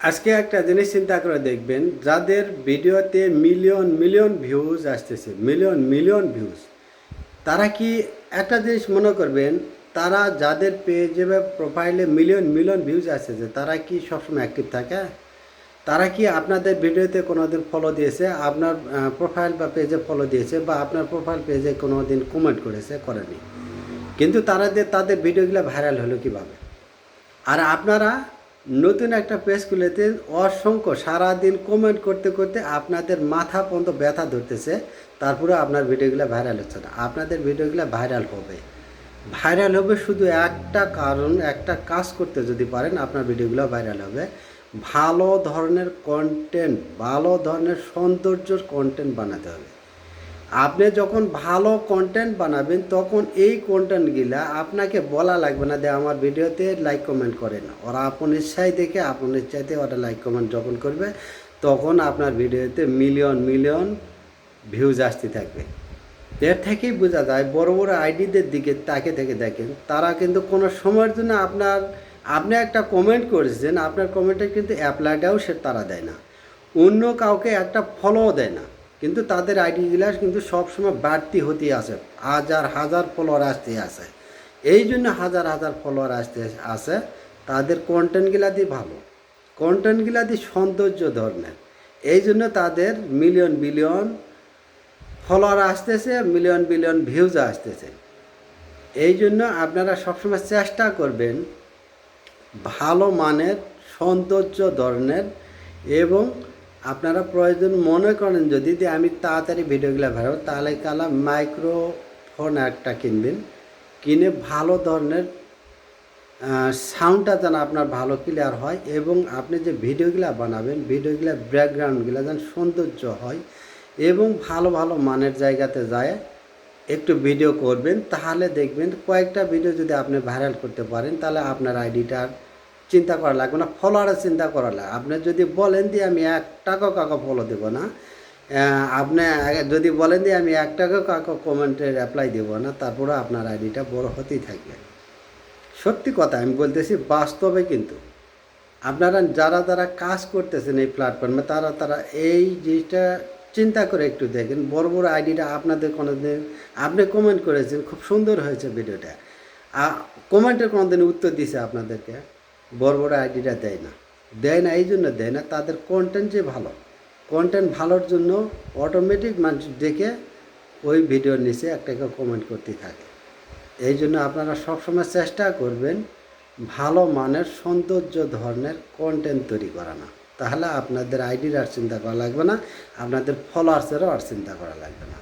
আজকে একটা জিনিস চিন্তা করে দেখবেন, যাদের ভিডিওতে মিলিয়ন মিলিয়ন ভিউজ আসতেছে, মিলিয়ন মিলিয়ন ভিউজ, তারা কি একটা জিনিস মনে করবেন, তারা যাদের পেজে বা প্রোফাইলে মিলিয়ন মিলিয়ন ভিউজ আসতেছে তারা কি সবসময় অ্যাক্টিভ থাকে? তারা কি আপনাদের ভিডিওতে কোনো দিন ফলো দিয়েছে, আপনার প্রোফাইল বা পেজে ফলো দিয়েছে, বা আপনার প্রোফাইল পেজে কোনো দিন কমেন্ট করেছে? করেনি। কিন্তু তাদের ভিডিওগুলো ভাইরাল হলো কীভাবে? আর আপনারা নতুন একটা পেজ খুলেতে অসংখ্য সারাদিন কমেন্ট করতে করতে আপনাদের মাথা পর্যন্ত ব্যথা ধরতেছে, তারপরে আপনার ভিডিওগুলো ভাইরাল হচ্ছে না। আপনাদের ভিডিওগুলো ভাইরাল হবে, ভাইরাল হবে শুধু একটা কারণ, একটা কাজ করতে যদি পারেন আপনার ভিডিওগুলো ভাইরাল হবে। ভালো ধরনের কন্টেন্ট, ভালো ধরনের সৌন্দর্যর কন্টেন্ট বানাতে হবে। আপনি যখন ভালো কন্টেন্ট বানাবেন তখন এই কন্টেন্টগুলা আপনাকে বলা লাগবে না যে আমার ভিডিওতে লাইক কমেন্ট করেন। ওরা আপন ইচ্ছায় দেখে আপন ইচ্ছাতে ওরা লাইক কমেন্ট যখন করবে তখন আপনার ভিডিওতে মিলিয়ন মিলিয়ন ভিউজ আসতে থাকবে। এর থেকেই বোঝা যায়, বড় বড় আইডিদের দিকে তাকে থেকে দেখেন, তারা কিন্তু কোনো সময়ের জন্য আপনি একটা কমেন্ট করেছেন, আপনার কমেন্টে কিন্তু অ্যাপ্লাইটাও সে তারা দেয় না, অন্য কাউকে একটা ফলোও দেয় না, কিন্তু তাদের আইডিগুলো কিন্তু সবসময় বাড়তি হতে আসে, হাজার হাজার ফলোয়ার আসতে আসে। এই জন্য হাজার হাজার ফলোয়ার আসতে আসে, তাদের কন্টেন্টগুলা দিয়ে ভালো, কন্টেন্টগুলা দিয়ে সৌন্দর্য ধরনের, এই জন্য তাদের মিলিয়ন বিলিয়ন ফলোয়ার আসতেছে, মিলিয়ন বিলিয়ন ভিউজ আসতেছে। এই জন্য আপনারা সবসময় চেষ্টা করবেন ভালো মানের সৌন্দর্য ধরনের, এবং আপনারা প্রয়োজন মনে করেন যদি আমি তাড়াতাড়ি ভিডিওগুলো ভালো, তাহলে কালা মাইক্রোফোন একটা কিনবেন, কিনে ভালো ধরনের সাউন্ডটা যেন আপনার ভালো ক্লিয়ার হয়, এবং আপনি যে ভিডিওগুলো বানাবেন ভিডিওগুলো ব্যাকগ্রাউন্ডগুলো যেন সৌন্দর্য হয়, এবং ভালো ভালো মানের জায়গাতে যায় একটু ভিডিও করবেন। তাহলে দেখবেন কয়েকটা ভিডিও যদি আপনি ভাইরাল করতে পারেন তাহলে আপনার আইডিটার চিন্তা করা লাগবে না, ফলোয়ারের চিন্তা করা লাগবে। আপনি যদি বলেন যে আমি 1 টাকাও কাউকে ফলো দেবো না, আপনি যদি বলেন যে আমি 1 টাকাও কাউকে কমেন্টের অ্যাপ্লাই দেবো না, তারপরে আপনার আইডিটা বড় হতেই থাকবে। সত্যি কথা আমি বলতেছি, বাস্তবে কিন্তু আপনারা যারা কাজ করতেছেন এই প্ল্যাটফর্মে তারা এই জিনিসটা চিন্তা করে একটু দেখেন। বড় বড় আইডিটা আপনাদের কোনো দিন আপনি কমেন্ট করেছেন, খুব সুন্দর হয়েছে ভিডিওটা, কমেন্টের কোনো দিন উত্তর দিছে আপনাদেরকে? বড় বড় আইডিটা দেয় না, দেয় না। এই জন্য দেয় না, তাদের কন্টেন্ট যে ভালো, কন্টেন্ট ভালোর জন্য অটোমেটিক মানুষ দেখে ওই ভিডিওর নিচে একটা কমেন্ট করতে থাকে। এই জন্য আপনারা সবসময় চেষ্টা করবেন ভালো মানের সৌন্দর্য ধরনের কন্টেন্ট তৈরি করা না, তাহলে আপনাদের আইডির আর চিন্তা করা লাগবে না, আপনাদের ফলোয়ার্সেরও আর চিন্তা করা লাগবে না।